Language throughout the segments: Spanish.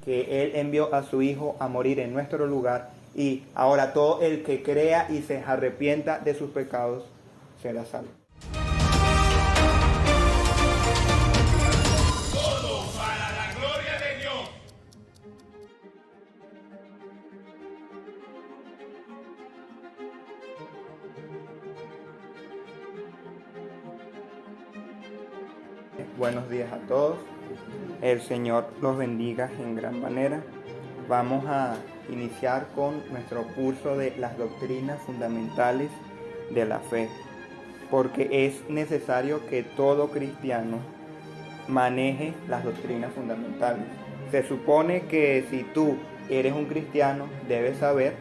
que Él envió a su Hijo a morir en nuestro lugar, y ahora todo el que crea y se arrepienta de sus pecados será salvo. Todo para la gloria de Dios. Buenos días a todos. El Señor los bendiga en gran manera. Vamos a iniciar con nuestro curso de las doctrinas fundamentales de la fe, porque es necesario que todo cristiano maneje las doctrinas fundamentales. Se supone que si tú eres un cristiano, debes saber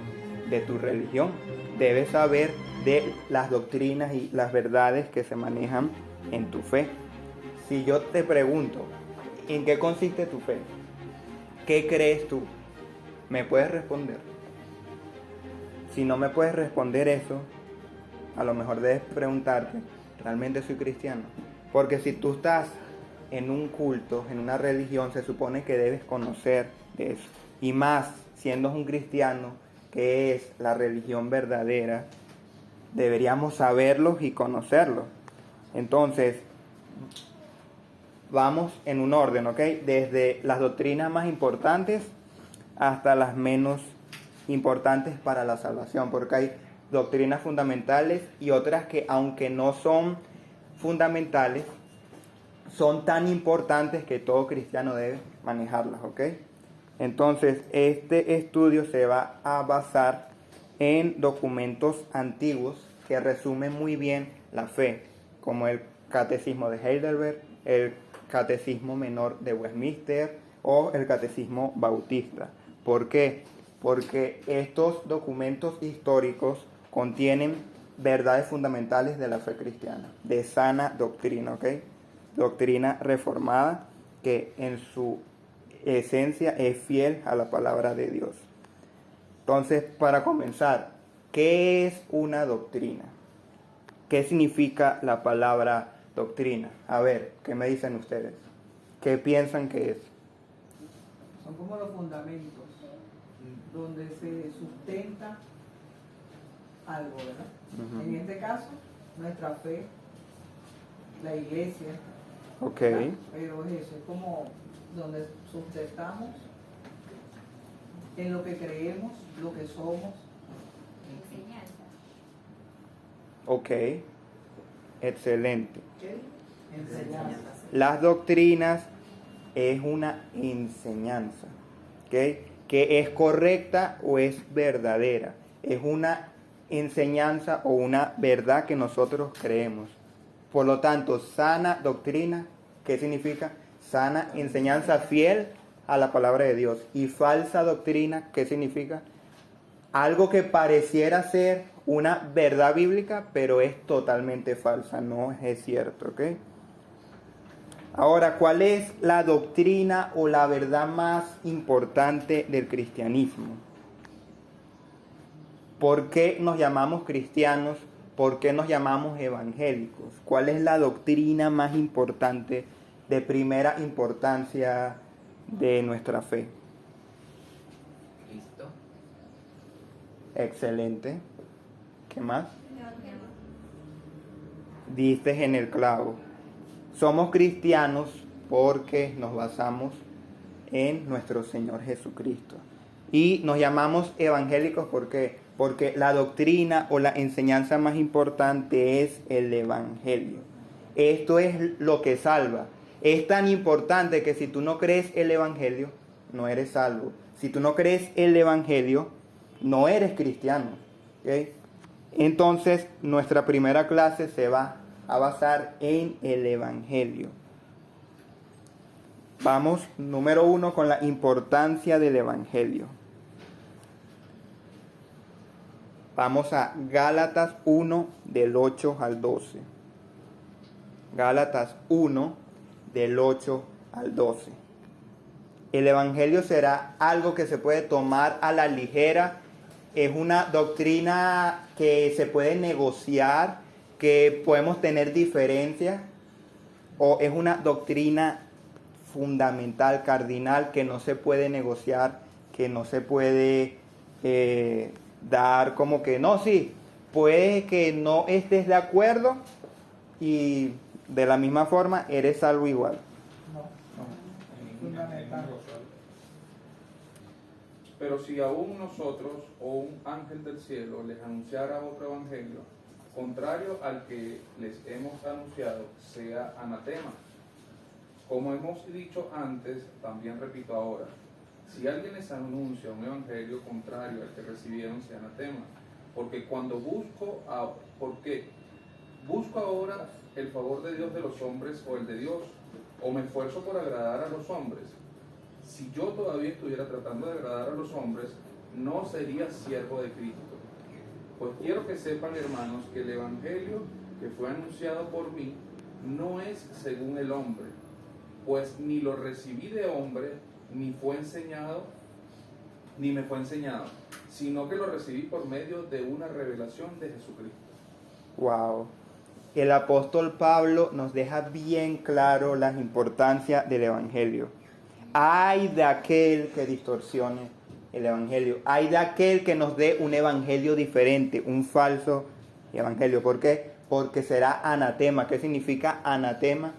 de tu religión, debes saber de las doctrinas y las verdades que se manejan en tu fe. Si yo te pregunto, ¿en qué consiste tu fe? ¿Qué crees tú? ¿Me puedes responder? Si no me puedes responder eso, a lo mejor debes preguntarte, ¿realmente soy cristiano? Porque si tú estás en un culto, en una religión, se supone que debes conocer de eso. Y más, siendo un cristiano, que es la religión verdadera, deberíamos saberlo y conocerlo. Entonces, vamos en un orden, ¿ok? Desde las doctrinas más importantes hasta las menos importantes para la salvación, porque hay doctrinas fundamentales y otras que, aunque no son fundamentales, son tan importantes que todo cristiano debe manejarlas, ¿ok? Entonces, este estudio se va a basar en documentos antiguos que resumen muy bien la fe, como el Catecismo de Heidelberg, el Catecismo Menor de Westminster o el Catecismo Bautista. ¿Por qué? Porque estos documentos históricos contienen verdades fundamentales de la fe cristiana, de sana doctrina, ¿ok? Doctrina reformada que en su esencia es fiel a la palabra de Dios. Entonces, para comenzar, ¿qué es una doctrina? ¿Qué significa la palabra doctrina? A ver, ¿qué me dicen ustedes? ¿Qué piensan que es? Son como los fundamentos donde se sustenta algo, ¿verdad? Uh-huh. En este caso, nuestra fe, la iglesia. Ok. ¿Verdad? Pero es eso, es como donde sustentamos en lo que creemos, lo que somos. Enseñanza. Ok. Excelente. ¿Qué? Enseñanza. Las doctrinas es una enseñanza, ¿ok? Que es correcta o es verdadera. Es una enseñanza o una verdad que nosotros creemos. Por lo tanto, sana doctrina, ¿qué significa? Sana enseñanza fiel a la palabra de Dios. Y falsa doctrina, ¿qué significa? Algo que pareciera ser una verdad bíblica, pero es totalmente falsa, no es cierto, ¿ok? Ahora, ¿cuál es la doctrina o la verdad más importante del cristianismo? ¿Por qué nos llamamos cristianos? ¿Por qué nos llamamos evangélicos? ¿Cuál es la doctrina más importante, de primera importancia de nuestra fe? Cristo. Excelente. ¿Qué más? Diste en el clavo. Somos cristianos porque nos basamos en nuestro Señor Jesucristo. Y nos llamamos evangélicos porque la doctrina o la enseñanza más importante es el evangelio. Esto es lo que salva. Es tan importante que si tú no crees el evangelio, no eres salvo. Si tú no crees el evangelio, no eres cristiano. ¿Okay? Entonces, nuestra primera clase se va a basar en el evangelio. Vamos, número 1, con la importancia del evangelio. Vamos a Gálatas 1, del 8 al 12. Gálatas 1, del 8 al 12. El evangelio será algo que se puede tomar a la ligera. Es una doctrina que se puede negociar, que podemos tener diferencias, o es una doctrina fundamental, cardinal, que no se puede negociar, que no se puede dar como que no, sí, puede que no estés de acuerdo y de la misma forma eres salvo igual. Fundamental. Pero si aún nosotros o un ángel del cielo les anunciara otro evangelio, contrario al que les hemos anunciado, sea anatema. Como hemos dicho antes, también repito ahora, si alguien les anuncia un evangelio contrario al que recibieron, sea anatema. Porque busco ahora el favor de Dios de los hombres o el de Dios, o me esfuerzo por agradar a los hombres. Si yo todavía estuviera tratando de agradar a los hombres, no sería siervo de Cristo. Pues quiero que sepan, hermanos, que el evangelio que fue anunciado por mí no es según el hombre, pues ni lo recibí de hombre, ni me fue enseñado, sino que lo recibí por medio de una revelación de Jesucristo. Wow. El apóstol Pablo nos deja bien claro la importancia del evangelio. Ay de aquel que distorsione el evangelio. Ay de aquel que nos dé un evangelio diferente, un falso evangelio. ¿Por qué? Porque será anatema. ¿Qué significa anatema?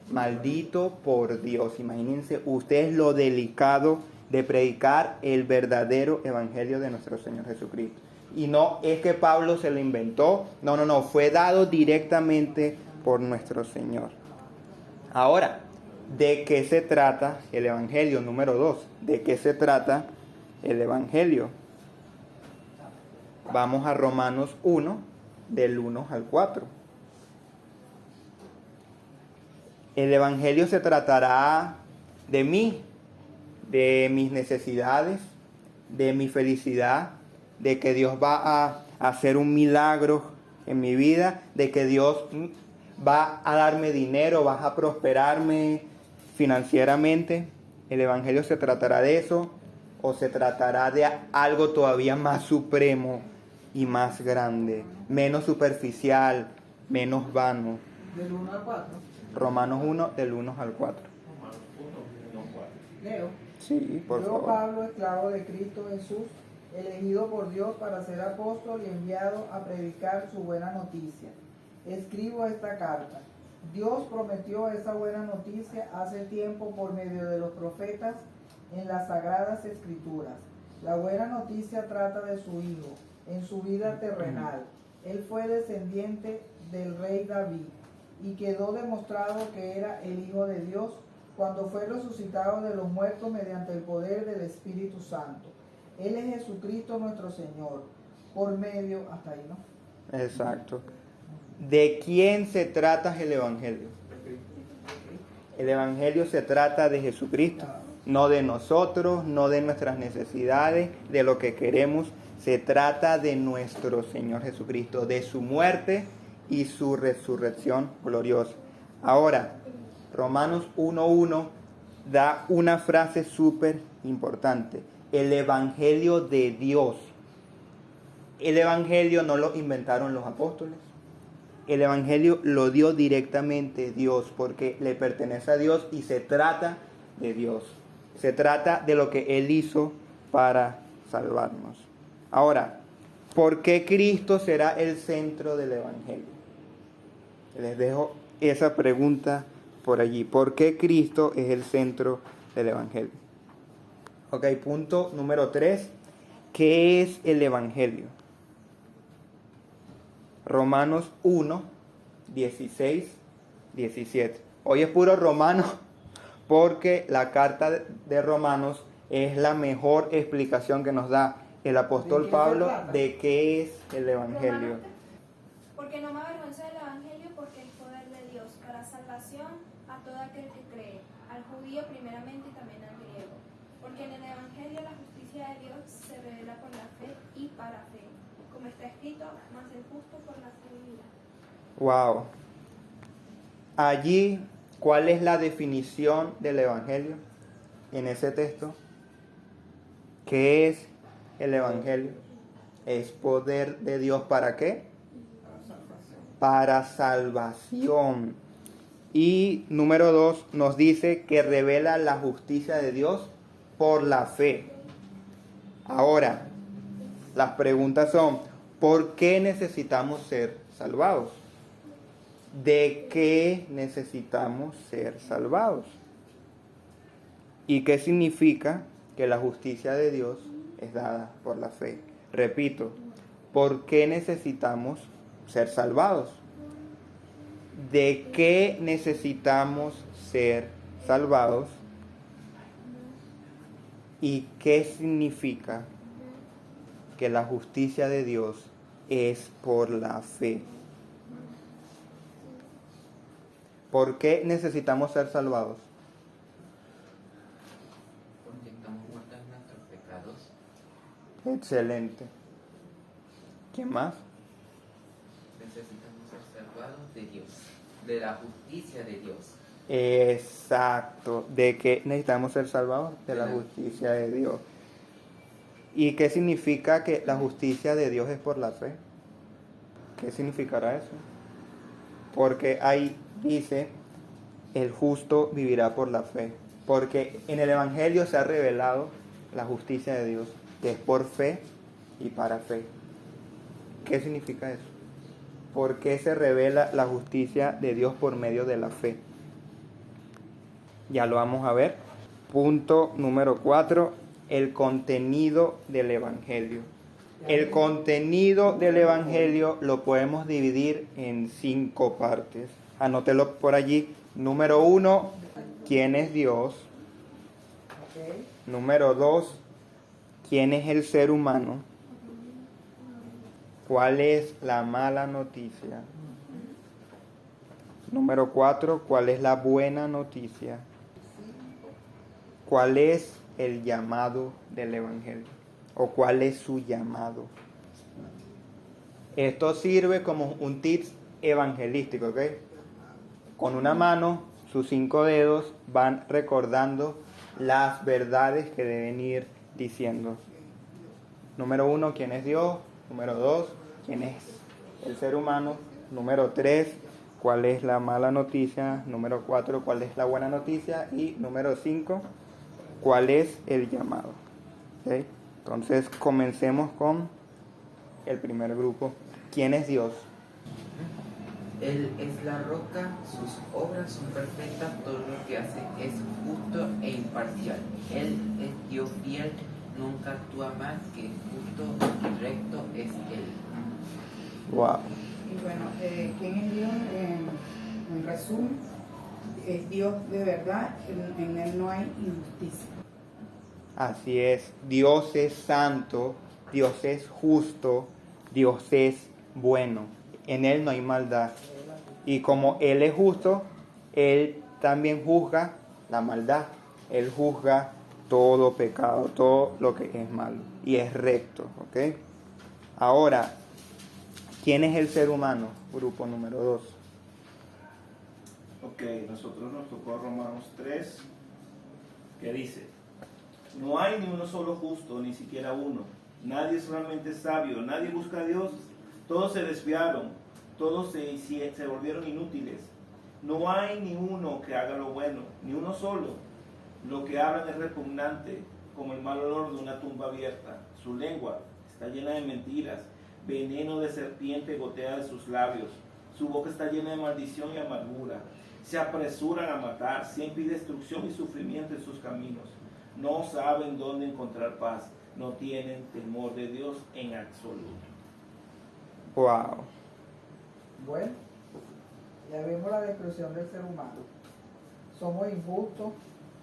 Maldito por Dios. Imagínense ustedes lo delicado de predicar el verdadero evangelio de nuestro Señor Jesucristo. Y no es que Pablo se lo inventó. No. Fue dado directamente por nuestro Señor. Ahora, ¿de qué se trata el evangelio? Número 2. ¿De qué se trata el evangelio? Vamos a Romanos 1, del 1 al 4. El evangelio se tratará de mí, de mis necesidades, de mi felicidad, de que Dios va a hacer un milagro en mi vida, de que Dios va a darme dinero, va a prosperarme financieramente. El evangelio se tratará de eso, o se tratará de algo todavía más supremo y más grande, menos superficial, menos vano. Del 1 al 4. Romanos 1, del 1 al 4. Leo. Sí, por Yo, favor. Pablo, esclavo de Cristo Jesús, elegido por Dios para ser apóstol y enviado a predicar su buena noticia. Escribo esta carta. Dios prometió esa buena noticia hace tiempo por medio de los profetas en las Sagradas Escrituras. La buena noticia trata de su Hijo en su vida terrenal. Él fue descendiente del rey David y quedó demostrado que era el Hijo de Dios cuando fue resucitado de los muertos mediante el poder del Espíritu Santo. Él es Jesucristo nuestro Señor, por medio, hasta ahí, ¿no? Exacto. ¿De quién se trata el evangelio? El evangelio se trata de Jesucristo, no de nosotros, no de nuestras necesidades, de lo que queremos. Se trata de nuestro Señor Jesucristo, de su muerte y su resurrección gloriosa. Ahora, Romanos 1:1 da una frase súper importante. El evangelio de Dios. El evangelio no lo inventaron los apóstoles. El evangelio lo dio directamente Dios porque le pertenece a Dios y se trata de Dios. Se trata de lo que Él hizo para salvarnos. Ahora, ¿por qué Cristo será el centro del evangelio? Les dejo esa pregunta por allí. ¿Por qué Cristo es el centro del evangelio? Ok, punto número 3. ¿Qué es el evangelio? Romanos 1, 16, 17. Hoy es puro romano porque la carta de Romanos es la mejor explicación que nos da el apóstol Pablo de qué es el evangelio. Porque no me avergüenzo del evangelio, porque es poder de Dios para salvación a todo aquel que cree, al judío primeramente y también al griego. Porque en el evangelio la justicia de Dios se revela por la fe y para fe. Como está escrito, mas el justo por la fe vivirá. Wow. Allí, ¿cuál es la definición del evangelio en ese texto? ¿Qué es el evangelio? Es poder de Dios, ¿para qué? Para salvación. Y número 2 nos dice que revela la justicia de Dios por la fe. Ahora, las preguntas son, ¿por qué necesitamos ser salvados? ¿De qué necesitamos ser salvados? ¿Y qué significa que la justicia de Dios es dada por la fe? Repito, ¿por qué necesitamos ser salvados? ¿De qué necesitamos ser salvados? ¿Y qué significa que la justicia de Dios es por la fe? ¿Por qué necesitamos ser salvados? Porque estamos muertos en nuestros pecados. Excelente. ¿Quién más? Necesitamos ser salvados de Dios, de la justicia de Dios. Exacto. ¿De qué necesitamos ser salvados? De la justicia de Dios. ¿Y qué significa que la justicia de Dios es por la fe? ¿Qué significará eso? Porque ahí dice, el justo vivirá por la fe. Porque en el Evangelio se ha revelado la justicia de Dios, que es por fe y para fe. ¿Qué significa eso? ¿Por qué se revela la justicia de Dios por medio de la fe? Ya lo vamos a ver. Punto número 4, el contenido del Evangelio. El contenido del Evangelio lo podemos dividir en 5 partes. Anótelo por allí. Número 1, ¿quién es Dios? ¿Ok? Número 2, ¿quién es el ser humano? ¿Cuál es la mala noticia? Número 4, ¿cuál es la buena noticia? ¿Cuál es el llamado del Evangelio? ¿O cuál es su llamado? Esto sirve como un tips evangelístico, ¿ok? Con una mano, sus 5 dedos van recordando las verdades que deben ir diciendo. Número 1, ¿quién es Dios? Número 2, ¿quién es el ser humano? Número 3, ¿cuál es la mala noticia? Número 4, ¿cuál es la buena noticia? Y número 5, ¿cuál es el llamado? ¿Okay? Entonces, comencemos con el primer grupo. ¿Quién es Dios? Él es la roca, sus obras son perfectas, todo lo que hace es justo e imparcial. Él es Dios fiel, nunca actúa mal, que justo y recto es Él. Wow. Y bueno, ¿quién es Dios? En resumen, es Dios de verdad, en Él no hay injusticia. Así es. Dios es santo, Dios es justo, Dios es bueno. En Él no hay maldad. Y como Él es justo, Él también juzga la maldad. Él juzga todo pecado, todo lo que es malo. Y es recto, ¿ok? Ahora, ¿quién es el ser humano? Grupo número 2. Ok, nosotros nos tocó Romanos 3, que dice: no hay ni uno solo justo, ni siquiera uno. Nadie es realmente sabio, nadie busca a Dios. Todos se desviaron, todos se volvieron inútiles. No hay ni uno que haga lo bueno, ni uno solo. Lo que hablan es repugnante, como el mal olor de una tumba abierta. Su lengua está llena de mentiras, veneno de serpiente gotea de sus labios. Su boca está llena de maldición y amargura. Se apresuran a matar, siempre hay destrucción y sufrimiento en sus caminos. No saben dónde encontrar paz, no tienen temor de Dios en absoluto. Wow. Bueno, ya vimos la descripción del ser humano. Somos injustos,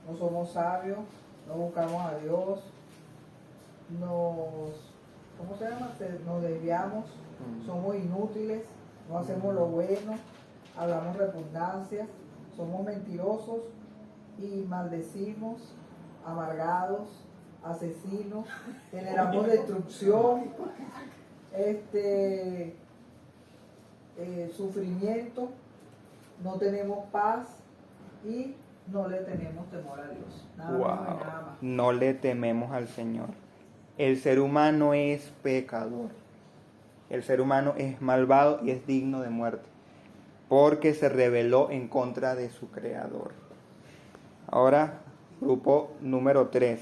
no somos sabios, no buscamos a Dios, ¿cómo se llama? Nos desviamos, somos inútiles, no hacemos lo bueno, hablamos repugnancias, somos mentirosos y maldecimos, amargados, asesinos, generamos destrucción, sufrimiento, no tenemos paz y no le tenemos temor a Dios. Nada menos y nada más. No le tememos al Señor. El ser humano es pecador. El ser humano es malvado y es digno de muerte. porque se rebeló en contra de su creador. Ahora, grupo número 3.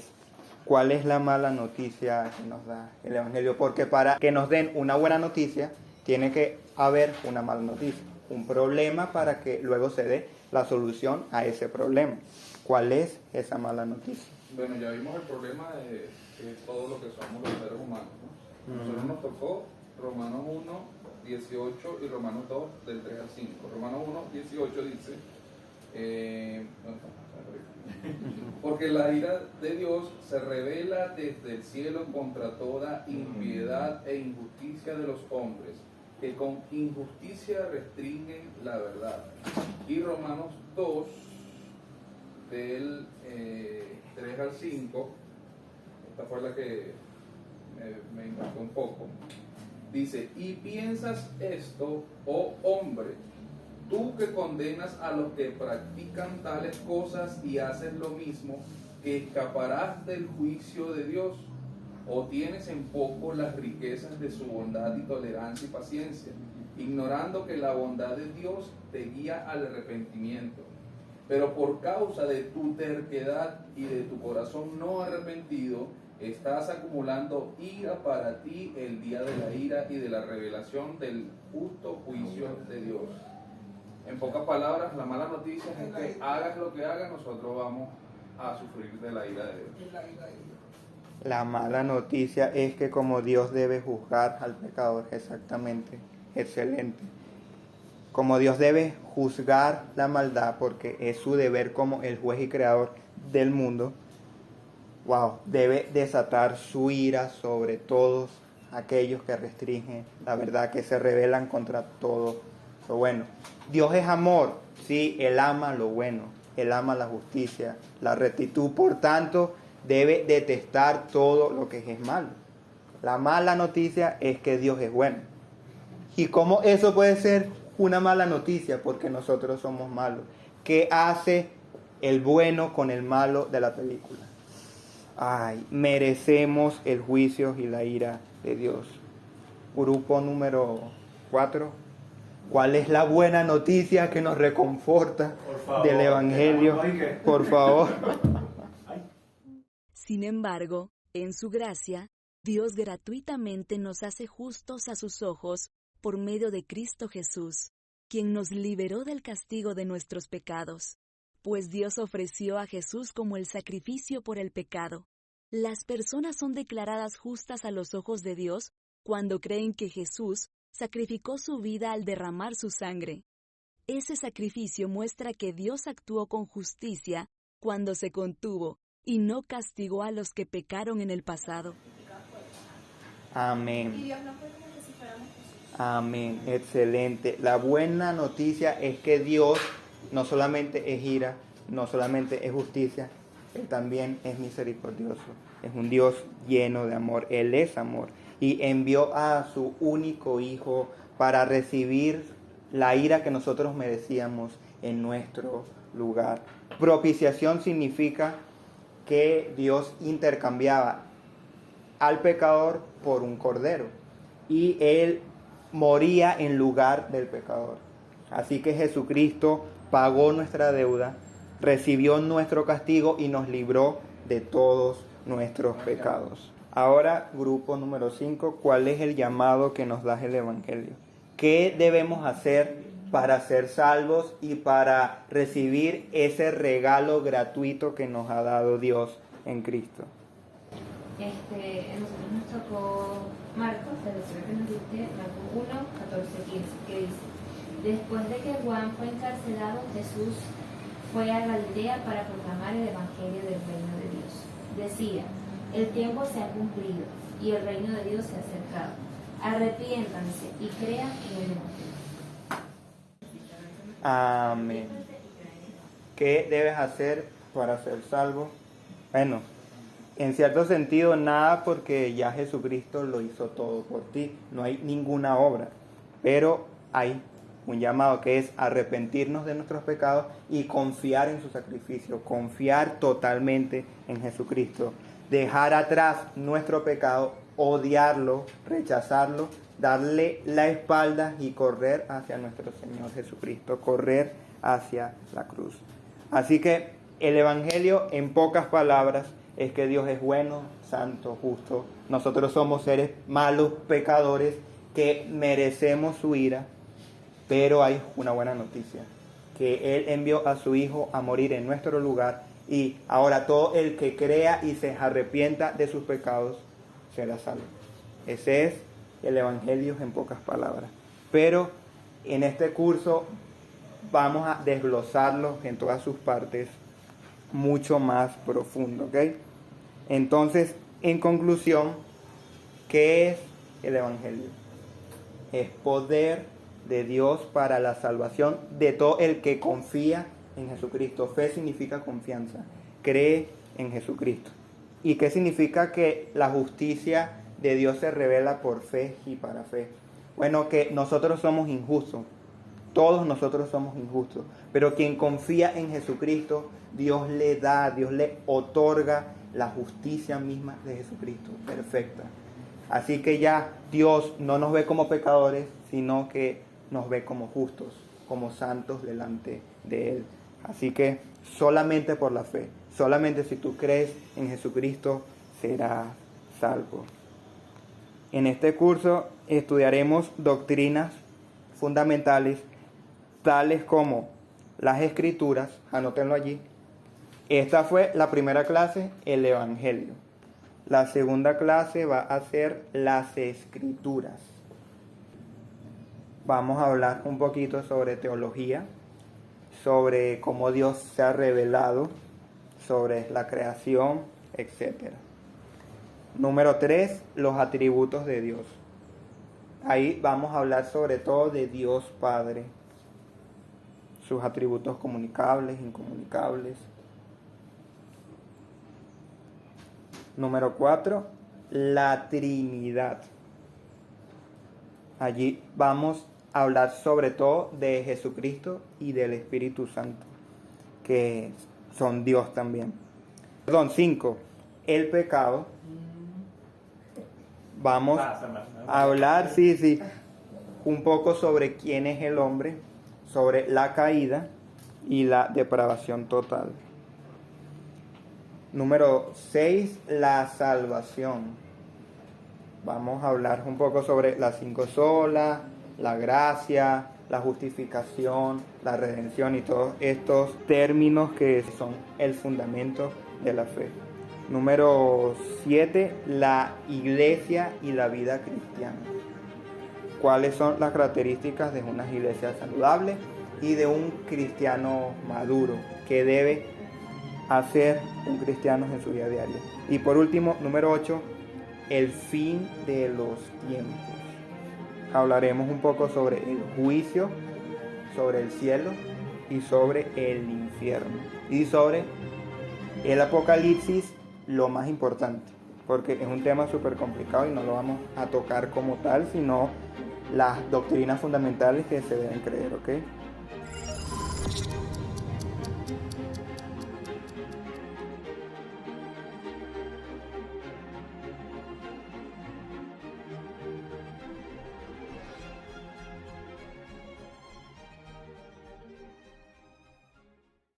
¿Cuál es la mala noticia que nos da el Evangelio? Porque para que nos den una buena noticia, tiene que haber una mala noticia, un problema para que luego se dé la solución a ese problema. ¿Cuál es esa mala noticia? Bueno, ya vimos el problema de todo lo que somos los seres humanos, ¿no? Nosotros nos tocó Romanos 1, 18 y Romanos 2, del 3 al 5. Romanos 1, 18 dice, porque la ira de Dios se revela desde el cielo contra toda impiedad e injusticia de los hombres, que con injusticia restringen la verdad. Y Romanos 2, del 3 al 5, esta fue la que me impactó un poco. Dice, y piensas esto, oh hombre, tú que condenas a los que practican tales cosas y haces lo mismo, que escaparás del juicio de Dios, o tienes en poco las riquezas de su bondad y tolerancia y paciencia, ignorando que la bondad de Dios te guía al arrepentimiento. Pero por causa de tu terquedad y de tu corazón no arrepentido, estás acumulando ira para ti el día de la ira y de la revelación del justo juicio de Dios. En pocas palabras, la mala noticia es que hagas lo que hagas, nosotros vamos a sufrir de la ira de Dios. La mala noticia es que como Dios debe juzgar al pecador, exactamente, excelente. Como Dios debe juzgar la maldad, porque es su deber como el juez y creador del mundo, debe desatar su ira sobre todos aquellos que restringen la verdad, que se rebelan contra todo lo bueno. Dios es amor, sí, Él ama lo bueno, Él ama la justicia, la rectitud, por tanto, debe detestar todo lo que es malo. La mala noticia es que Dios es bueno. ¿Y cómo eso puede ser una mala noticia? Porque nosotros somos malos. ¿Qué hace el bueno con el malo de la película? Merecemos el juicio y la ira de Dios. Grupo número 4. ¿Cuál es la buena noticia que nos reconforta del Evangelio? Por favor. Sin embargo, en su gracia, Dios gratuitamente nos hace justos a sus ojos por medio de Cristo Jesús, quien nos liberó del castigo de nuestros pecados, pues Dios ofreció a Jesús como el sacrificio por el pecado. Las personas son declaradas justas a los ojos de Dios cuando creen que Jesús sacrificó su vida al derramar su sangre. Ese sacrificio muestra que Dios actuó con justicia cuando se contuvo y no castigó a los que pecaron en el pasado. Amén. Y Dios no fue como que si fuéramos Jesús. Amén, excelente. La buena noticia es que Dios no solamente es ira, no solamente es justicia, Él también es misericordioso. Es un Dios lleno de amor, Él es amor. Y envió a su único Hijo para recibir la ira que nosotros merecíamos en nuestro lugar. Propiciación significa que Dios intercambiaba al pecador por un cordero y Él moría en lugar del pecador. Así que Jesucristo pagó nuestra deuda, recibió nuestro castigo y nos libró de todos nuestros pecados. Ahora, grupo número 5, ¿cuál es el llamado que nos da el Evangelio? ¿Qué debemos hacer para ser salvos y para recibir ese regalo gratuito que nos ha dado Dios en Cristo? Nosotros nos tocó Marcos, de lo que nos dice, Marcos 1, 14, 15, que dice: después de que Juan fue encarcelado, Jesús fue a Galilea para proclamar el Evangelio del reino de Dios. Decía: el tiempo se ha cumplido y el reino de Dios se ha acercado. Arrepiéntanse y crean en el Evangelio. Amén. ¿Qué debes hacer para ser salvo? Bueno, en cierto sentido nada, porque ya Jesucristo lo hizo todo por ti. No hay ninguna obra, pero hay un llamado que es arrepentirnos de nuestros pecados y confiar en su sacrificio, confiar totalmente en Jesucristo, dejar atrás nuestro pecado, odiarlo, rechazarlo darle la espalda y correr hacia nuestro Señor Jesucristo, correr hacia la cruz. Así que el Evangelio, en pocas palabras, es que Dios es bueno, santo, justo. Nosotros somos seres malos, pecadores, que merecemos su ira, pero hay una buena noticia, que Él envió a su Hijo a morir en nuestro lugar, y ahora todo el que crea y se arrepienta de sus pecados será salvo. Ese es el Evangelio en pocas palabras. Pero en este curso vamos a desglosarlo en todas sus partes mucho más profundo, ¿ok? Entonces, en conclusión, ¿qué es el Evangelio? Es poder de Dios para la salvación de todo el que confía en Jesucristo. Fe significa confianza, cree en Jesucristo. ¿Y qué significa que la justicia de Dios se revela por fe y para fe? Bueno, que nosotros somos injustos, todos nosotros somos injustos, pero quien confía en Jesucristo, Dios le da, Dios le otorga la justicia misma de Jesucristo, perfecta. Así que ya Dios no nos ve como pecadores, sino que nos ve como justos, como santos delante de Él. Así que solamente por la fe, solamente si tú crees en Jesucristo, serás salvo. En este curso estudiaremos doctrinas fundamentales, tales como las Escrituras, anótenlo allí. Esta fue la primera clase, el Evangelio. La segunda clase va a ser las Escrituras. Vamos a hablar un poquito sobre teología, sobre cómo Dios se ha revelado, sobre la creación, etc. Número 3, los atributos de Dios. Ahí vamos a hablar sobre todo de Dios Padre, sus atributos comunicables, incomunicables. Número 4, la Trinidad. Allí vamos a hablar sobre todo de Jesucristo y del Espíritu Santo, que son Dios también. 5, el pecado. Vamos a hablar, un poco sobre quién es el hombre, sobre la caída y la depravación total. Número 6, la salvación. Vamos a hablar un poco sobre las 5 solas, la gracia, la justificación, la redención y todos estos términos que son el fundamento de la fe. Número 7, la iglesia y la vida cristiana. ¿Cuáles son las características de una iglesia saludable y de un cristiano maduro? ¿Qué debe hacer un cristiano en su vida diaria? Y por último, número 8, el fin de los tiempos. Hablaremos un poco sobre el juicio, sobre el cielo y sobre el infierno. Y sobre el Apocalipsis, lo más importante, porque es un tema súper complicado y no lo vamos a tocar como tal, sino las doctrinas fundamentales que se deben creer, ¿ok?